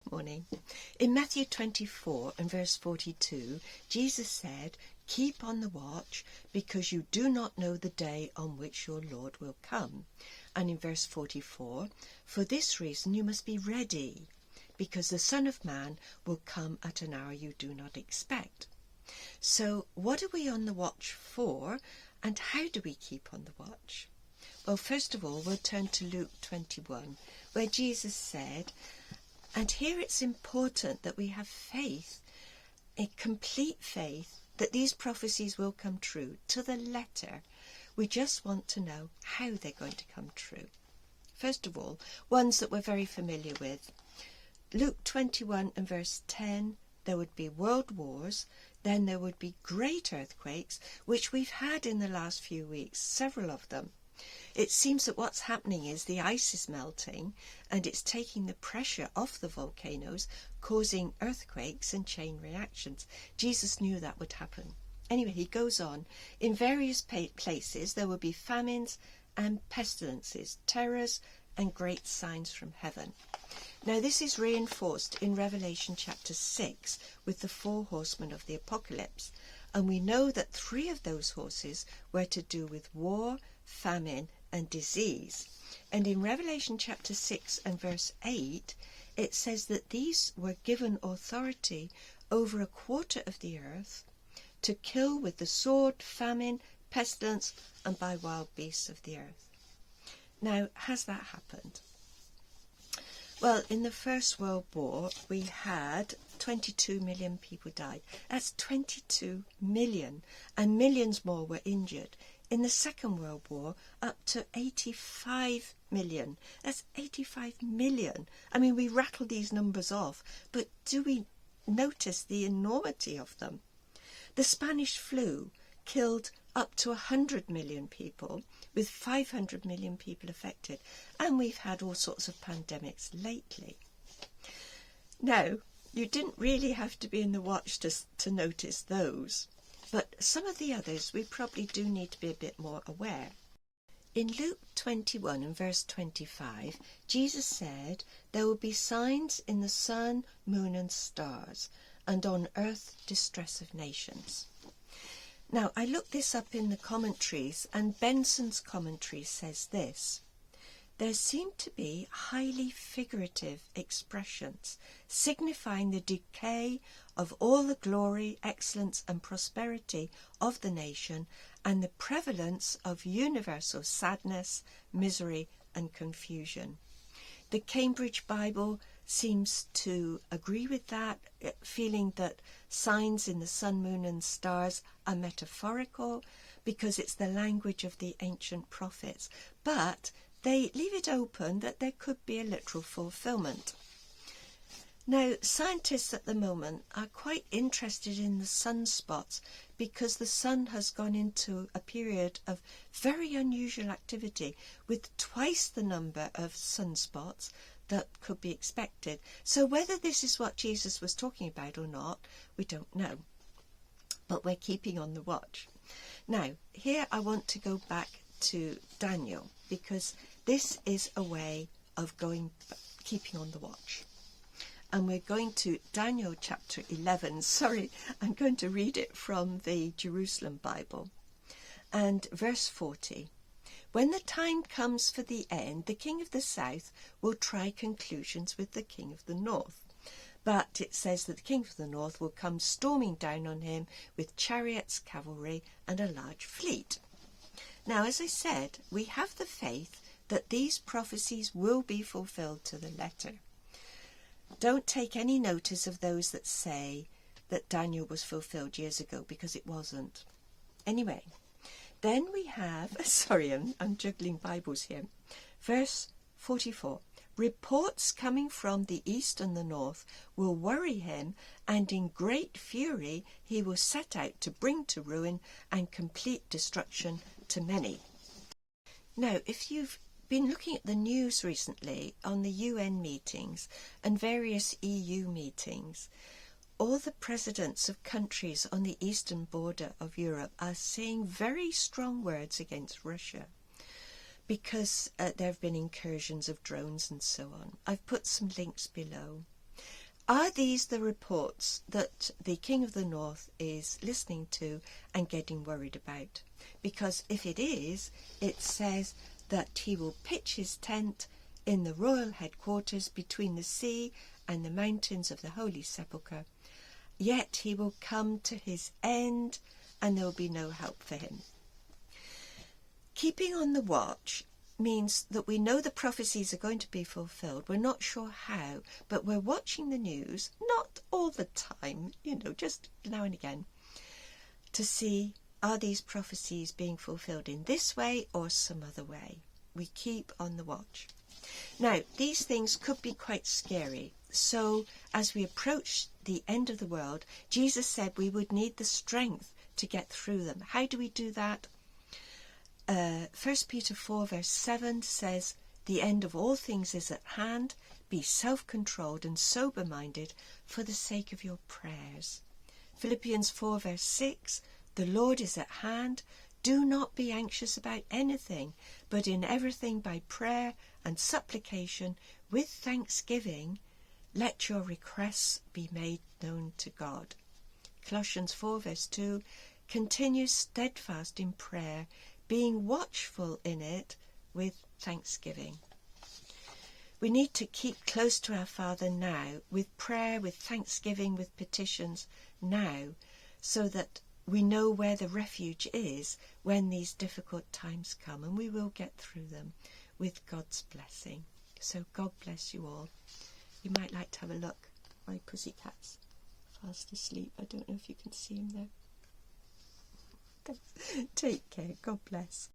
Morning. In Matthew 24 and verse 42, Jesus said, "Keep on the watch, because you do not know the day on which your Lord will come." And in verse 44, "For this reason you must be ready, because the Son of Man will come at an hour you do not expect." So what are we on the watch for, and how do we keep on the watch? Well, first of all, we'll turn to Luke 21, where Jesus said, and here it's important that we have faith, a complete faith, that these prophecies will come true to the letter. We just want to know how they're going to come true. First of all, ones that we're very familiar with. Luke 21 and verse 10, there would be world wars, then there would be great earthquakes, which we've had in the last few weeks, several of them. It seems that what's happening is the ice is melting and it's taking the pressure off the volcanoes, causing earthquakes and chain reactions. Jesus knew that would happen. Anyway, he goes on. In various places there will be famines and pestilences, terrors and great signs from heaven. Now this is reinforced in Revelation chapter 6 with the 4 horsemen of the apocalypse. And we know that 3 of those horses were to do with war, famine and disease. And in Revelation chapter 6 and verse 8, it says that these were given authority over a quarter of the earth to kill with the sword, famine, pestilence, and by wild beasts of the earth. Now, has that happened? Well, in the First World War, we had 22 million people died. That's 22 million, and millions more were injured. In the Second World War, up to 85 million. That's 85 million. I mean, we rattle these numbers off, but do we notice the enormity of them? The Spanish flu killed up to 100 million people, with 500 million people affected. And we've had all sorts of pandemics lately. Now, you didn't really have to be in the watch to notice those. But some of the others we probably do need to be a bit more aware. In Luke 21 and verse 25, Jesus said, "There will be signs in the sun, moon and stars, and on earth distress of nations." Now, I looked this up in the commentaries, and Benson's commentary says this: "There seem to be highly figurative expressions, signifying the decay of all the glory, excellence and prosperity of the nation, and the prevalence of universal sadness, misery and confusion." The Cambridge Bible seems to agree with that, feeling that signs in the sun, moon and stars are metaphorical because it's the language of the ancient prophets. But they leave it open that there could be a literal fulfilment. Now, scientists at the moment are quite interested in the sunspots because the sun has gone into a period of very unusual activity with twice the number of sunspots that could be expected. So whether this is what Jesus was talking about or not, we don't know. But we're keeping on the watch. Now, here I want to go back to Daniel, because this is a way of keeping on the watch. And we're going to Daniel chapter 11. Sorry, I'm going to read it from the Jerusalem Bible. And verse 40. "When the time comes for the end, the king of the south will try conclusions with the king of the north. But it says that the king of the north will come storming down on him with chariots, cavalry, and a large fleet." Now, as I said, we have the faith that these prophecies will be fulfilled to the letter. Don't take any notice of those that say that Daniel was fulfilled years ago, because it wasn't. Anyway, then we have, I'm juggling Bibles here. Verse 44, "Reports coming from the east and the north will worry him, and in great fury he will set out to bring to ruin and complete destruction to many." Now, if you've been looking at the news recently on the UN meetings and various EU meetings, all the presidents of countries on the eastern border of Europe are saying very strong words against Russia because there have been incursions of drones and so on. I've put some links below. Are these the reports that the King of the North is listening to and getting worried about? Because if it is, it says that he will pitch his tent in the royal headquarters between the sea and the mountains of the Holy Sepulchre. Yet he will come to his end and there will be no help for him. Keeping on the watch means that we know the prophecies are going to be fulfilled. We're not sure how, but we're watching the news, not all the time, just now and again, to see, are these prophecies being fulfilled in this way or some other way? We keep on the watch. Now, these things could be quite scary. So as we approach the end of the world, Jesus said we would need the strength to get through them. How do we do that? 1 Peter 4 verse 7 says, the end of all things is at hand. Be self-controlled and sober-minded for the sake of your prayers. Philippians 4 verse 6, the Lord is at hand. Do not be anxious about anything, but in everything by prayer and supplication with thanksgiving, let your requests be made known to God. Colossians 4 verse 2, continue steadfast in prayer, being watchful in it with thanksgiving. We need to keep close to our Father now, with prayer, with thanksgiving, with petitions now, so that we know where the refuge is when these difficult times come, and we will get through them with God's blessing. So God bless you all. You might like to have a look. My pussycat's fast asleep. I don't know if you can see him there. Take care. God bless.